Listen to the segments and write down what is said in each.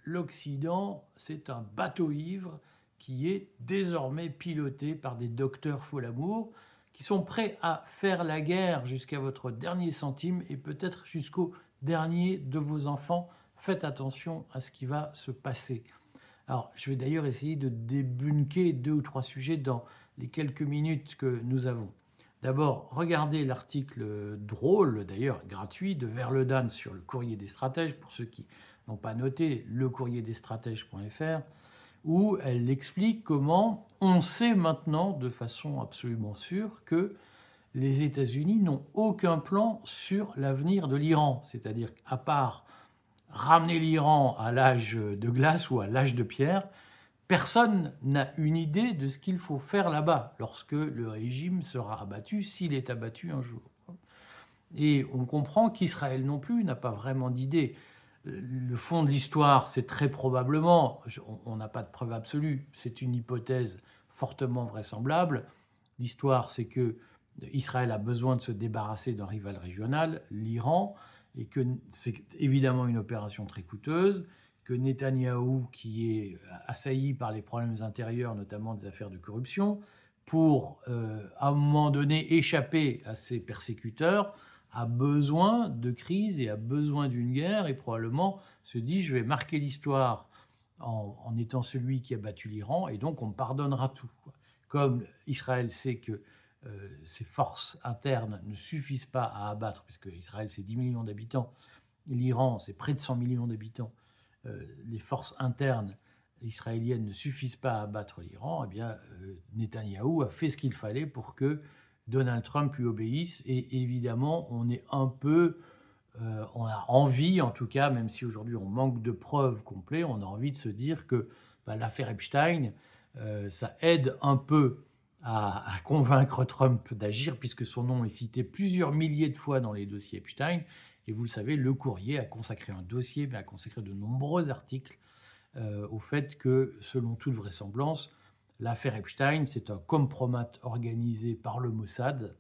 l'Occident, c'est un bateau ivre qui est désormais piloté par des docteurs faux-l'amour qui sont prêts à faire la guerre jusqu'à votre dernier centime et peut-être jusqu'au dernier de vos enfants. Faites attention à ce qui va se passer. Alors, je vais d'ailleurs essayer de débunker 2 ou 3 sujets dans les quelques minutes que nous avons. D'abord, regardez l'article drôle, d'ailleurs gratuit, de Verledan sur le Courrier des stratèges, pour ceux qui n'ont pas noté, lecourrierdesstratèges.fr, où elle explique comment on sait maintenant de façon absolument sûre que les États-Unis n'ont aucun plan sur l'avenir de l'Iran. C'est-à-dire qu'à part ramener l'Iran à l'âge de glace ou à l'âge de pierre, personne n'a une idée de ce qu'il faut faire là-bas lorsque le régime sera abattu, s'il est abattu un jour. Et on comprend qu'Israël non plus n'a pas vraiment d'idée. Le fond de l'histoire, c'est très probablement, on n'a pas de preuve absolue, c'est une hypothèse fortement vraisemblable. L'histoire, c'est que Israël a besoin de se débarrasser d'un rival régional, l'Iran, et que c'est évidemment une opération très coûteuse, que Netanyahou, qui est assailli par les problèmes intérieurs, notamment des affaires de corruption, pour à un moment donné échapper à ses persécuteurs, a besoin de crise et a besoin d'une guerre et probablement se dit je vais marquer l'histoire en étant celui qui a battu l'Iran et donc on me pardonnera tout. Comme Israël sait que ses forces internes ne suffisent pas à abattre, puisque Israël c'est 10 millions d'habitants, l'Iran c'est près de 100 millions d'habitants, les forces internes israéliennes ne suffisent pas à abattre l'Iran, eh bien Netanyahou a fait ce qu'il fallait pour que Donald Trump lui obéisse. Et évidemment, on est un peu, on a envie, en tout cas, même si aujourd'hui on manque de preuves complètes, on a envie de se dire que l'affaire Epstein, ça aide un peu à convaincre Trump d'agir, puisque son nom est cité plusieurs milliers de fois dans les dossiers Epstein. Et vous le savez, Le Courrier a consacré un dossier, mais a consacré de nombreux articles au fait que, selon toute vraisemblance, l'affaire Epstein, c'est un compromat organisé par le Mossad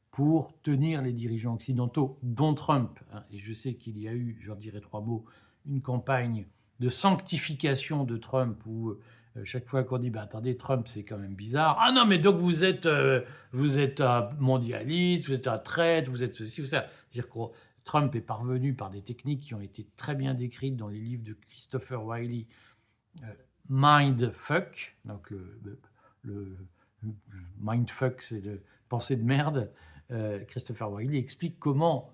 pour tenir les dirigeants occidentaux, dont Trump. Et je sais qu'il y a eu, j'en dirai 3 mots, une campagne de sanctification de Trump où chaque fois qu'on dit bah, attendez, Trump, c'est quand même bizarre. Ah non, mais donc vous êtes un mondialiste, vous êtes un traître, vous êtes ceci ou ça. C'est-à-dire que Trump est parvenu par des techniques qui ont été très bien décrites dans les livres de Christopher Wiley, mindfuck, donc le mindfuck, c'est de pensée de merde. Christopher Wiley explique comment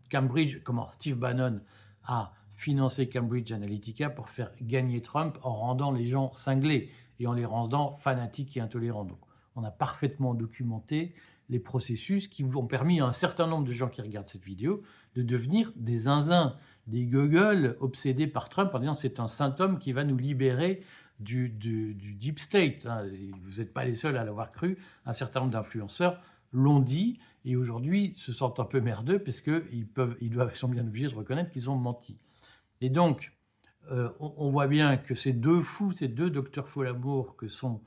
comment Steve Bannon a financé Cambridge Analytica pour faire gagner Trump en rendant les gens cinglés et en les rendant fanatiques et intolérants. Donc, on a parfaitement documenté les processus qui ont permis à un certain nombre de gens qui regardent cette vidéo de devenir des zinzins, des gueules obsédés par Trump en disant c'est un symptôme qui va nous libérer du deep state. Vous n'êtes pas les seuls à l'avoir cru. Un certain nombre d'influenceurs l'ont dit et aujourd'hui se sentent un peu merdeux parce qu'ils sont bien obligés de reconnaître qu'ils ont menti. Et donc, on voit bien que ces deux fous, ces deux docteurs faux-l'amour que sont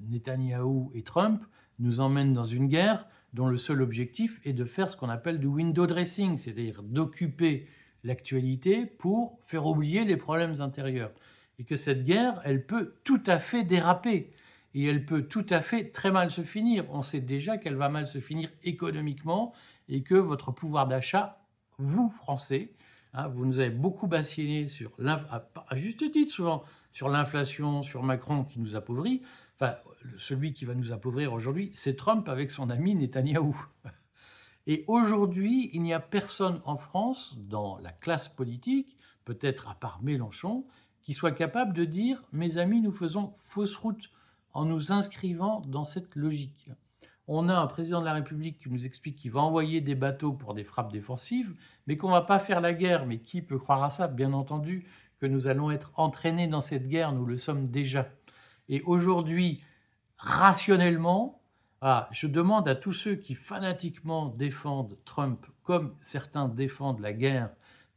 Netanyahou et Trump, nous emmènent dans une guerre dont le seul objectif est de faire ce qu'on appelle du window dressing, c'est-à-dire d'occuper l'actualité pour faire oublier les problèmes intérieurs. Et que cette guerre, elle peut tout à fait déraper. Et elle peut tout à fait très mal se finir. On sait déjà qu'elle va mal se finir économiquement et que votre pouvoir d'achat, vous, Français, vous nous avez beaucoup bassiné sur à juste titre souvent, sur l'inflation, sur Macron qui nous appauvrit. Enfin, celui qui va nous appauvrir aujourd'hui, c'est Trump avec son ami Netanyahou. Et aujourd'hui, il n'y a personne en France, dans la classe politique, peut-être à part Mélenchon, qui soit capable de dire « Mes amis, nous faisons fausse route en nous inscrivant dans cette logique ». On a un président de la République qui nous explique qu'il va envoyer des bateaux pour des frappes défensives, mais qu'on ne va pas faire la guerre. Mais qui peut croire à ça? Bien entendu que nous allons être entraînés dans cette guerre, nous le sommes déjà. Et aujourd'hui, rationnellement, je demande à tous ceux qui fanatiquement défendent Trump, comme certains défendent la guerre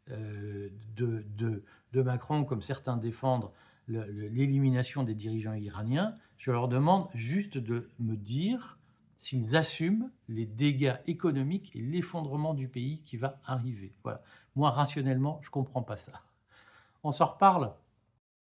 de Macron, comme certains défendent l'élimination des dirigeants iraniens, je leur demande juste de me dire s'ils assument les dégâts économiques et l'effondrement du pays qui va arriver. Voilà. Moi, rationnellement, je ne comprends pas ça. On s'en reparle?